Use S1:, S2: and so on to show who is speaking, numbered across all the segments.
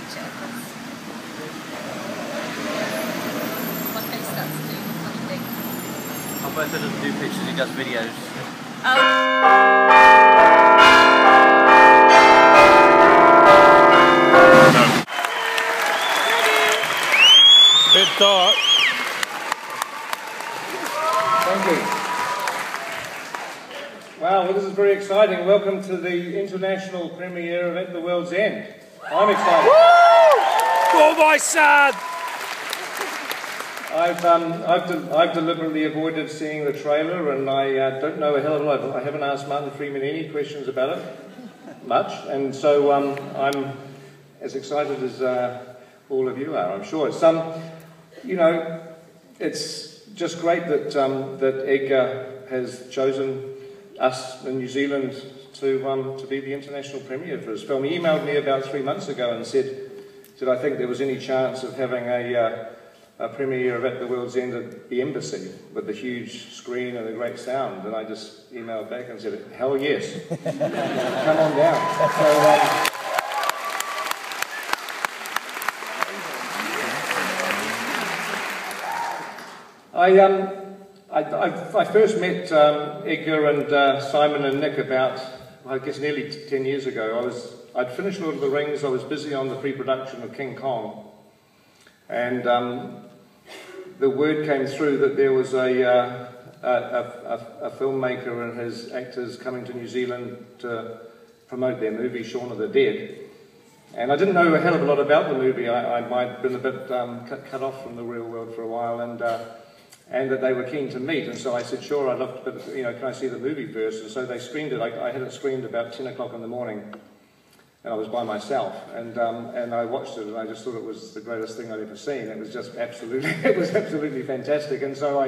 S1: picture. My face starts doing a funny thing.
S2: Alberto doesn't do pictures, he does videos.
S3: Bit dark.
S4: Thank you. Wow, well, this is very exciting. Welcome to the international premiere of At the World's End. I'm excited.
S3: Oh my son!
S4: I've deliberately avoided seeing the trailer, and I don't know a hell of a lot. I haven't asked Martin Freeman any questions about it, much, and so I'm as excited as all of you are. I'm sure. It's you know, it's just great that that Edgar has chosen us in New Zealand to be the international premiere for his film. He emailed me about 3 months ago and said, did I think there was any chance of having a premiere of At the World's End at the Embassy with a huge screen and a great sound? And I just emailed back and said, hell yes, come on down. So, I first met Edgar and Simon and Nick about, I guess, nearly 10 years ago. I'd finished Lord of the Rings. I was busy on the pre-production of King Kong, and the word came through that there was a filmmaker and his actors coming to New Zealand to promote their movie Shaun of the Dead. And I didn't know a hell of a lot about the movie. I might have been a bit cut off from the real world for a while, and that they were keen to meet, and so I said, sure, I'd love to, but, you know, can I see the movie first? And so they screened it. I had it screened about 10 o'clock in the morning, and I was by myself, and I watched it, and I just thought it was the greatest thing I'd ever seen. It was just absolutely, it was absolutely fantastic. And so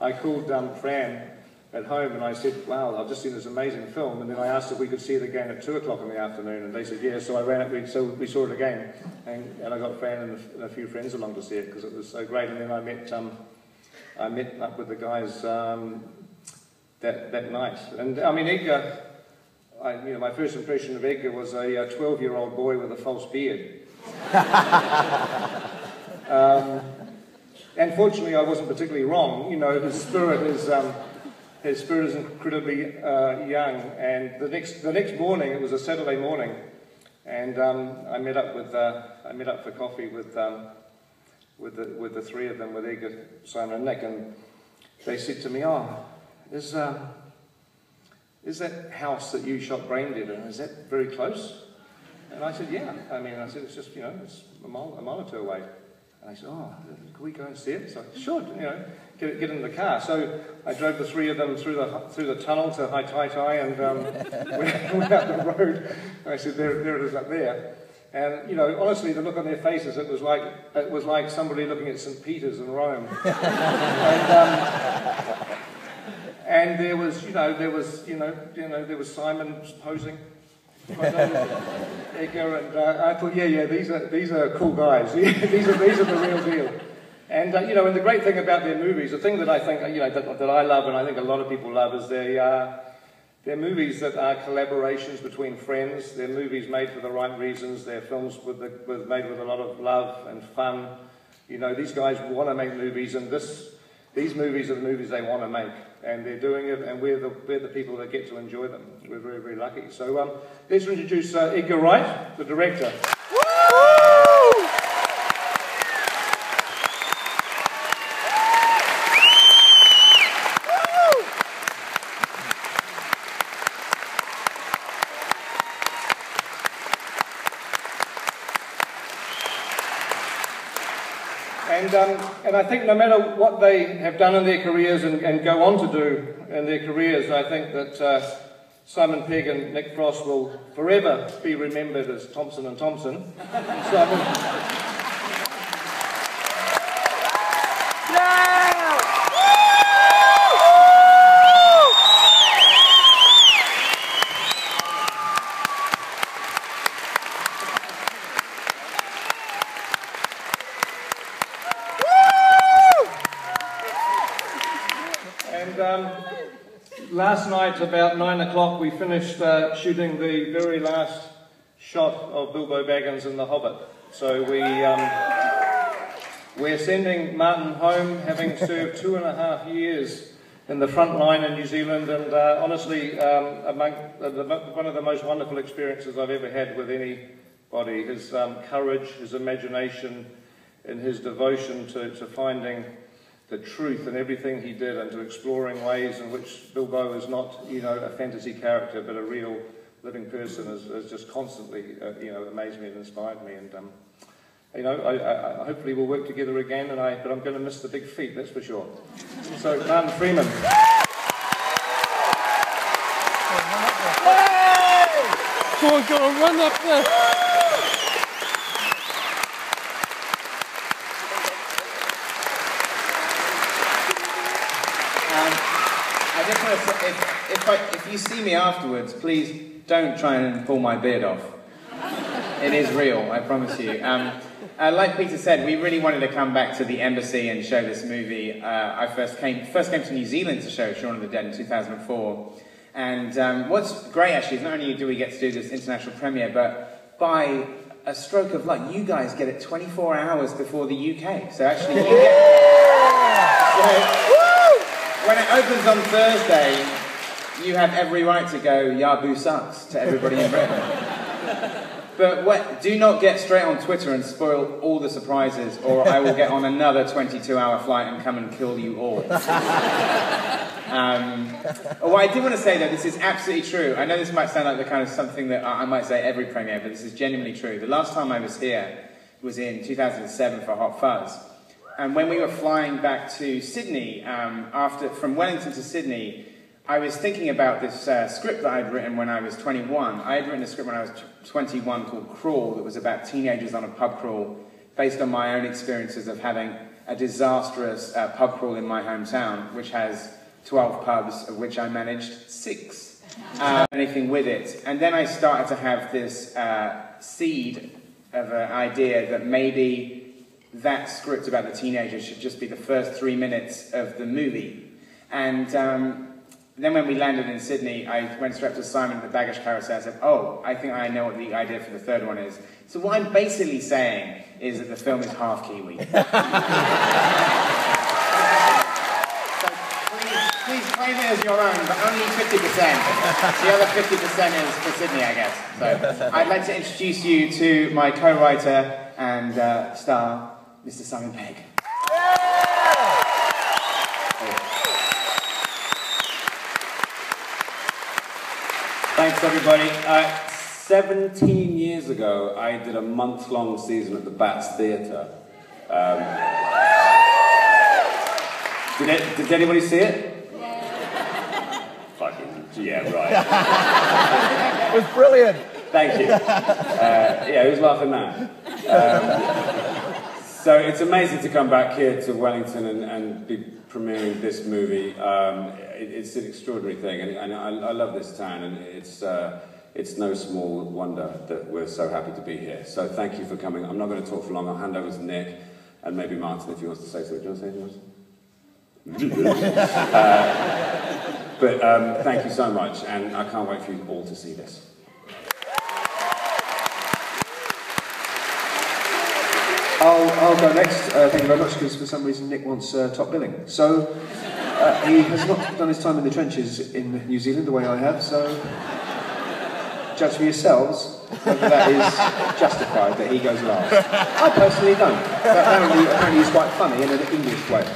S4: I called Fran at home, and I said, wow, I've just seen this amazing film. And then I asked if we could see it again at 2 o'clock in the afternoon, and they said, yeah. So I ran it, so we saw it again, and I got Fran and a few friends along to see it because it was so great. And then I met up with the guys that night, and I mean, Edgar. My first impression of Edgar was a 12-year-old boy with a false beard. And fortunately, I wasn't particularly wrong. You know, his spirit is incredibly young. And the next morning, it was a Saturday morning, and I met up for coffee with the three of them, with Edgar, Simon and Nick, and they said to me, oh, is that house that you shot Braindead in, is that very close? And I said, yeah. I mean, I said, it's just, you know, it's a mile or two away. And they said, oh, can we go and see it? So I said, sure, you know, get in the car. So I drove the three of them through the tunnel to Hai Tai Tai, and went out the road. And I said, there it is up there. And, you know, honestly, the look on their faces, it was like somebody looking at St. Peter's in Rome. And there was Simon posing, Edgar, and I thought, yeah, these are cool guys. these are the real deal. And you know, and the great thing about their movies, the thing that I think, you know, that I love, and I think a lot of people love, is they're movies that are collaborations between friends. They're movies made for the right reasons. They're films made with a lot of love and fun. You know, these guys want to make movies, and these movies are the movies they want to make, and they're doing it, and we're the people that get to enjoy them. We're very, very lucky. So let's introduce Edgar Wright, the director. And I think no matter what they have done in their careers and go on to do in their careers, I think that Simon Pegg and Nick Frost will forever be remembered as Thompson and Thompson. Last night, about 9 o'clock, we finished shooting the very last shot of Bilbo Baggins in The Hobbit. So we're sending Martin home, having served 2.5 years in the front line in New Zealand, and honestly, one of the most wonderful experiences I've ever had with anybody. His courage, his imagination, and his devotion to finding the truth in everything he did, and to exploring ways in which Bilbo is not, a fantasy character, but a real living person, has just constantly, amazed me and inspired me. And I hopefully we'll work together again. But I'm going to miss the big feet, that's for sure. So, Martin Freeman.
S3: Go on, run up there.
S5: I just want to say, if you see me afterwards, please don't try and pull my beard off. It is real, I promise you. Like Peter said, we really wanted to come back to the embassy and show this movie. I first came to New Zealand to show Shaun of the Dead in 2004. And what's great, actually, is not only do we get to do this international premiere, but by a stroke of luck, you guys get it 24 hours before the UK. So actually, you get... When it opens on Thursday, you have every right to go, Yabu sucks, to everybody in Britain. But do not get straight on Twitter and spoil all the surprises, or I will get on another 22-hour flight and come and kill you all. What I did want to say, though, this is absolutely true. I know this might sound like the kind of something that I might say every premiere, but this is genuinely true. The last time I was here was in 2007 for Hot Fuzz. And when we were flying back to Sydney, from Wellington to Sydney, I was thinking about this script that I'd written when I was 21. I had written a script when I was 21 called Crawl, that was about teenagers on a pub crawl, based on my own experiences of having a disastrous pub crawl in my hometown, which has 12 pubs, of which I managed 6. Anything with it. And then I started to have this seed of an idea that maybe that script about the teenagers should just be the first 3 minutes of the movie. And then when we landed in Sydney, I went straight to Simon at the baggage carousel and said, oh, I think I know what the idea for the third one is. So what I'm basically saying is that the film is half Kiwi. So please claim it as your own, but only 50%. The other 50% is for Sydney, I guess. So I'd like to introduce you to my co-writer and star, Mr. Simon Pegg.
S6: Thanks, everybody. 17 years ago, I did a month-long season at the Bats Theatre. Did anybody see it? Yeah. Fucking, yeah, right.
S3: It was brilliant.
S6: Thank you. Yeah, who's laughing now? So it's amazing to come back here to Wellington and be premiering this movie. It's an extraordinary thing, and I love this town, and it's no small wonder that we're so happy to be here. So thank you for coming. I'm not going to talk for long. I'll hand over to Nick, and maybe Martin if he wants to say something. Do you want to say anything else? But thank you so much, and I can't wait for you all to see this.
S7: I'll go next, thank you very much, because for some reason Nick wants top billing. So, he has not done his time in the trenches in New Zealand the way I have, so judge for yourselves whether that is justified that he goes last. I personally don't, but apparently he's quite funny in an English way.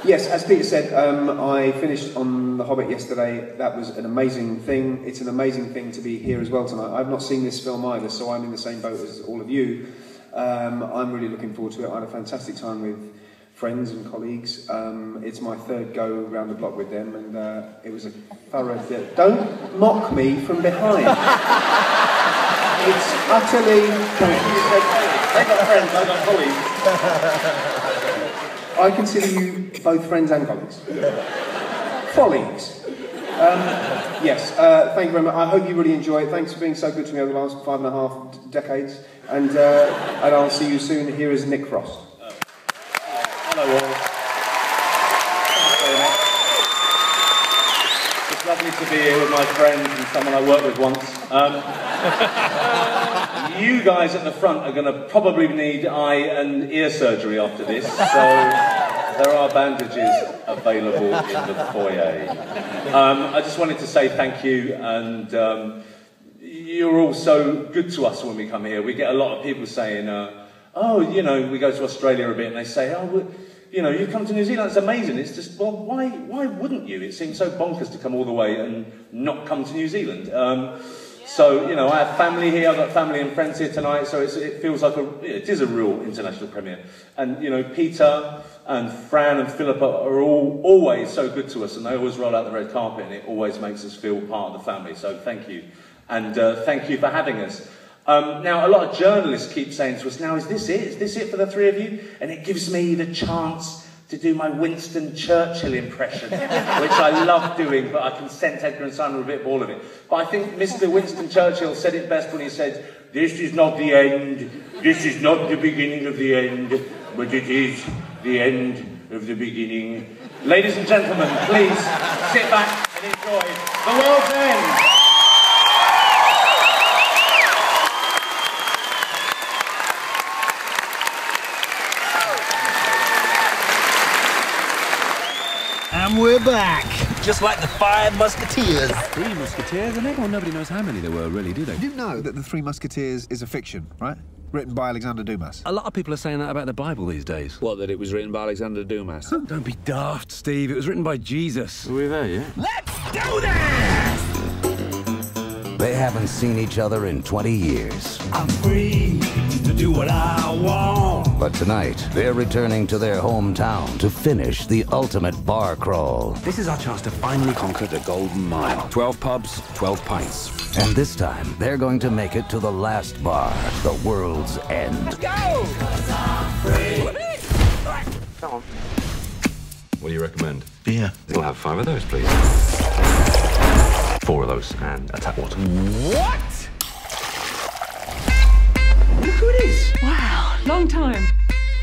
S7: Yes, as Peter said, I finished on The Hobbit yesterday. That was an amazing thing. It's an amazing thing to be here as well tonight. I've not seen this film either, so I'm in the same boat as all of you. I'm really looking forward to it. I had a fantastic time with friends and colleagues. It's my third go round the block with them, and it was a thorough... Don't mock me from behind. It's utterly...
S6: I got friends, I got colleagues.
S7: I consider you both friends and colleagues. Colleagues. Yes, thank you very much. I hope you really enjoy it. Thanks for being so good to me over the last 5.5 decades. And I'll see you soon. Here is Nick Frost.
S6: Hello all. It's lovely to be here with my friends and someone I worked with once.
S8: You guys at the front are going to probably need eye and ear surgery after this, so there are bandages available in the foyer. I just wanted to say thank you, and you're all so good to us when we come here. We get a lot of people saying, oh, you know, we go to Australia a bit and they say, oh, you know, you come to New Zealand, it's amazing. It's just, well, why wouldn't you? It seems so bonkers to come all the way and not come to New Zealand. So, you know, I have family here, I've got family and friends here tonight, so it feels like it is a real international premiere. And, you know, Peter and Fran and Philip are always so good to us, and they always roll out the red carpet, and it always makes us feel part of the family, so thank you. And thank you for having us. Now, a lot of journalists keep saying to us, now, is this it? Is this it for the three of you? And it gives me the chance to do my Winston Churchill impression, which I love doing, but I can sense Edgar and Simon are a bit bored of it. But I think Mr. Winston Churchill said it best when he said, this is not the end, this is not the beginning of the end, but it is the end of the beginning. Ladies and gentlemen, please sit back and enjoy The World's End.
S9: And we're back, just like the Five Musketeers.
S3: Three Musketeers? And nobody knows how many there were, really, do they?
S7: You know that The Three Musketeers is a fiction, right? Written by Alexander Dumas.
S3: A lot of people are saying that about the Bible these days.
S10: What, that it was written by Alexander Dumas?
S3: Don't be daft, Steve. It was written by Jesus.
S10: Are we there yet?
S9: Let's do this!
S11: They haven't seen each other in 20 years.
S9: I'm free to do what I want.
S11: But tonight, they're returning to their hometown to finish the ultimate bar crawl.
S3: This is our chance to finally conquer the Golden Mile. 12 pubs, 12 pints.
S11: And this time, they're going to make it to the last bar, the World's End.
S9: Let's go!
S10: Come on. What do you recommend?
S3: Beer.
S10: We'll have 5 of those, please. 4 of those, and a tap water.
S9: What?
S3: Look who it is.
S12: Wow, long time.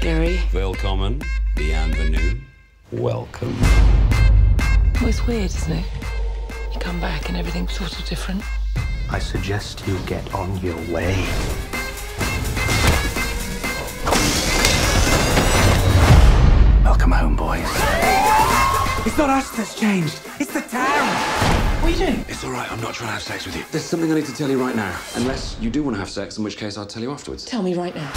S12: Gary.
S10: Willkommen, bienvenue, welcome.
S12: Well, it's weird, isn't it? You come back and everything's sort of different.
S9: I suggest you get on your way. Welcome home, boys.
S3: It's not us that's changed. It's the town.
S12: What are you doing?
S3: It's all right. I'm not trying to have sex with you.
S10: There's something I need to tell you right now. Unless you do want to have sex, in which case I'll tell you afterwards.
S12: Tell me right now.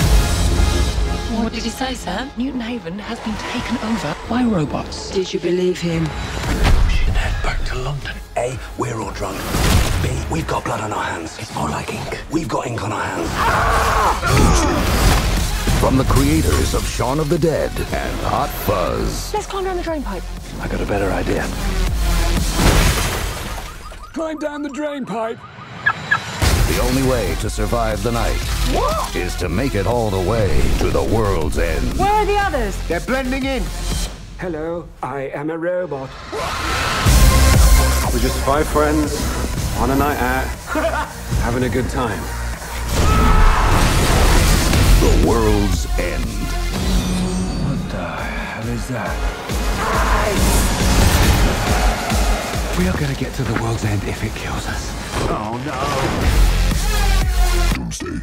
S12: What did he say, Sam? Newton Haven has been taken over by robots. Did you believe him?
S9: We should head back to London. A, we're all drunk. B, we've got blood on our hands. It's more like ink. We've got ink on our hands.
S11: From the creators of Shaun of the Dead and Hot Fuzz.
S12: Let's climb down the drain pipe.
S9: I got a better idea.
S3: Climb down the drain pipe.
S11: The only way to survive the night is to make it all the way to the World's End.
S12: Where are the others?
S7: They're blending in.
S3: Hello, I am a robot.
S10: We're just 5 friends on a night out, having a good time.
S11: The World's End.
S3: What the hell is that? We are going to get to the World's End if it kills us.
S9: Oh, no.
S11: Doomsday.